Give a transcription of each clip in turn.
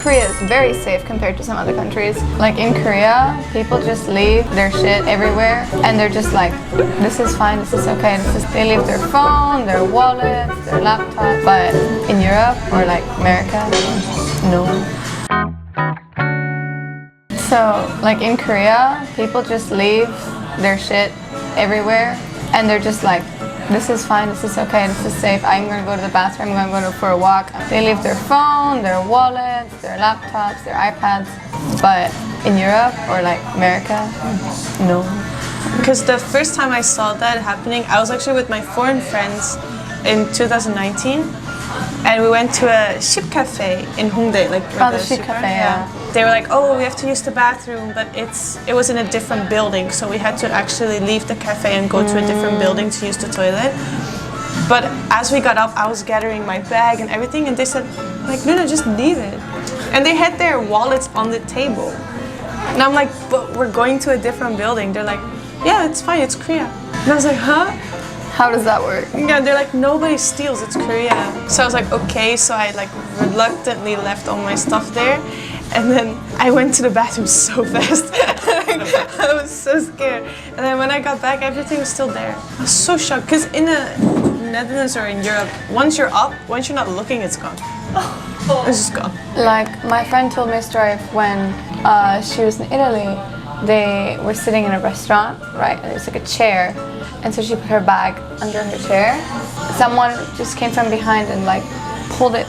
Korea is very safe compared to some other countries. Like in Korea, people just leave their shit everywhere and they're just like, this is fine, this is okay. They leave their phone, their wallets, their laptop. But in Europe or like America, no. So like in Korea, people just leave their shit everywhere and they're just like, this is fine, this is okay, this is safe. I'm going to go to the bathroom, I'm going to go for a walk. They leave their phone, their wallets, their laptops, their iPads. But in Europe or like America, no. Because the first time I saw that happening, I was actually with my foreign friends in 2019. And we went to a ship cafe in Hongdae, like the ship cafe, yeah. They were like, oh, we have to use the bathroom, but it was in a different building, so we had to actually leave the cafe and go to a different building to use the toilet. But as we got up, I was gathering my bag and everything, and they said, like, Luna, just leave it. And they had their wallets on the table. And I'm like, but we're going to a different building. They're like, yeah, it's fine, it's Korea. And I was like, huh? How does that work? Yeah, they're like, nobody steals, it's Korea. So I was like, okay, so I like reluctantly left all my stuff there. And then I went to the bathroom so fast. I was so scared. And then when I got back, everything was still there. I was so shocked, because in the Netherlands or in Europe, once you're up, once you're not looking, it's gone. It's just gone. Like my friend told me a story of when she was in Italy. They were sitting in a restaurant, right? And there's like a chair. And so she put her bag under her chair. Someone just came from behind and like pulled it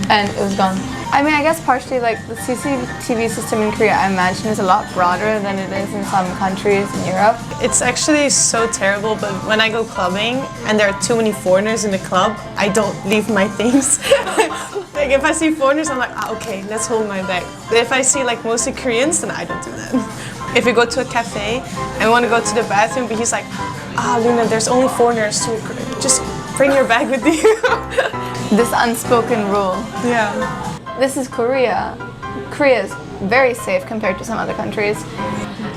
and it was gone. I mean, I guess partially like the CCTV system in Korea, I imagine, is a lot broader than it is in some countries in Europe. It's actually so terrible, but when I go clubbing and there are too many foreigners in the club, I don't leave my things. Like if I see foreigners, I'm like, okay, let's hold my bag. But if I see like mostly Koreans, then I don't do that. If you go to a cafe and want to go to the bathroom, but he's like, Luna, there's only foreigners, so just bring your bag with you. This unspoken rule. Yeah. This is Korea. Korea is very safe compared to some other countries.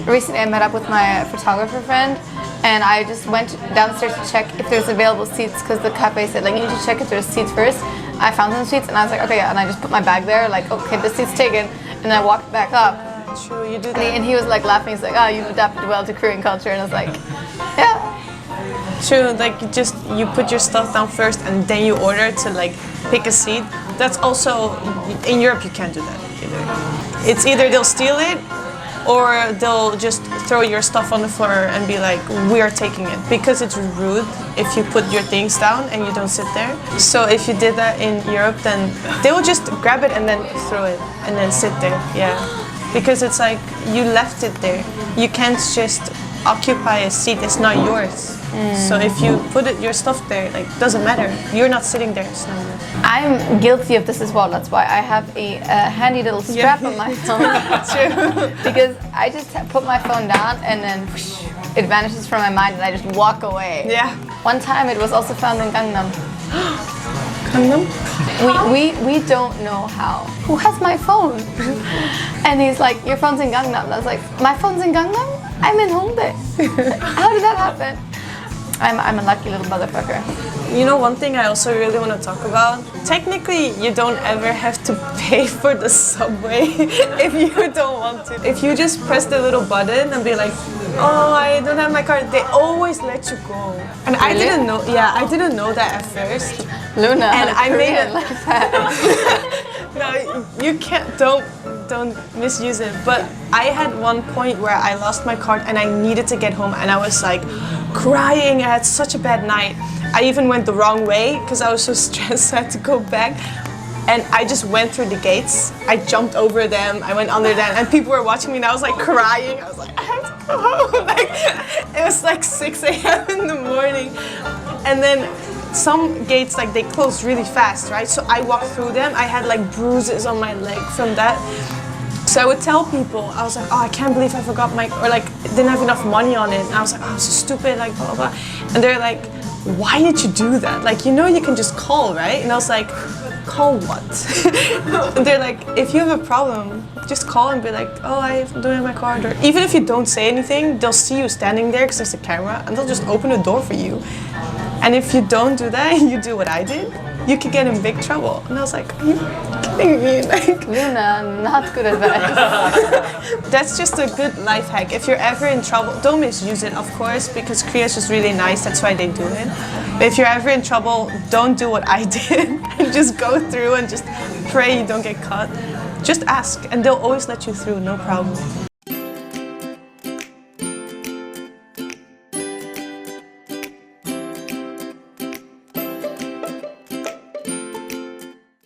Recently I met up with my photographer friend and I just went downstairs to check if there's available seats because the cafe said like you need to check if there's seats first. I found some seats and I was like, okay, yeah, and I just put my bag there like, okay, this seat's taken, and I walked back up. True, you do that. And he was like laughing, he's like, oh, you've adapted well to Korean culture, and I was like, yeah. True, like you put your stuff down first and then you order to like pick a seat. That's also, in Europe you can't do that either. It's either they'll steal it or they'll just throw your stuff on the floor and be like, we are taking it. Because it's rude if you put your things down and you don't sit there. So if you did that in Europe, then they will just grab it and then throw it and then sit there, yeah. Because it's like, you left it there. You can't just occupy a seat, it's not yours. So if you put your stuff there, like, doesn't matter. You're not sitting there, it's not yours. I'm guilty of this as well, that's why I have a handy little strap on my phone. True. Because I just put my phone down and then whoosh, it vanishes from my mind and I just walk away. Yeah. One time it was also found in Gangnam. Gangnam? We don't know how. Who has my phone? And he's like, your phone's in Gangnam. I was like, my phone's in Gangnam? I'm in Hongdae. How did that happen? I'm a lucky little motherfucker. You know, one thing I also really want to talk about, technically you don't ever have to pay for the subway if you don't want to. If you just press the little button and be like, oh, I don't have my card, they always let you go. And really? I didn't know, yeah, I didn't know that at first. Luna, and I made it like that. No, you can't, don't misuse it. But I had one point where I lost my card and I needed to get home and I was like crying. I had such a bad night. I even went the wrong way because I was so stressed. I had to go back and I just went through the gates. I jumped over them, I went under them, and people were watching me and I was like crying. I was like, I have to go home. Like, it was like 6 a.m. in the morning. And then some gates, like, they closed really fast, right? So I walked through them. I had like bruises on my leg from that. So I would tell people, I was like, oh, I can't believe I forgot my, or like, didn't have enough money on it. And I was like, oh, I'm so stupid, like, blah, blah, blah. And they're like, why did you do that? Like, you know, you can just call, right? And I was like, call what? And they're like, if you have a problem, just call and be like, oh, I don't have my card. Or even if you don't say anything, they'll see you standing there because there's a camera and they'll just open the door for you. And if you don't do that, you do what I did, you could get in big trouble. And I was like, are you like, Luna, not good advice. that's just a good life hack. If you're ever in trouble, don't misuse it, of course, because Korea is just really nice. That's why they do it. But if you're ever in trouble, don't do what I did and just go through and just pray you don't get caught. Just ask, and they'll always let you through, no problem.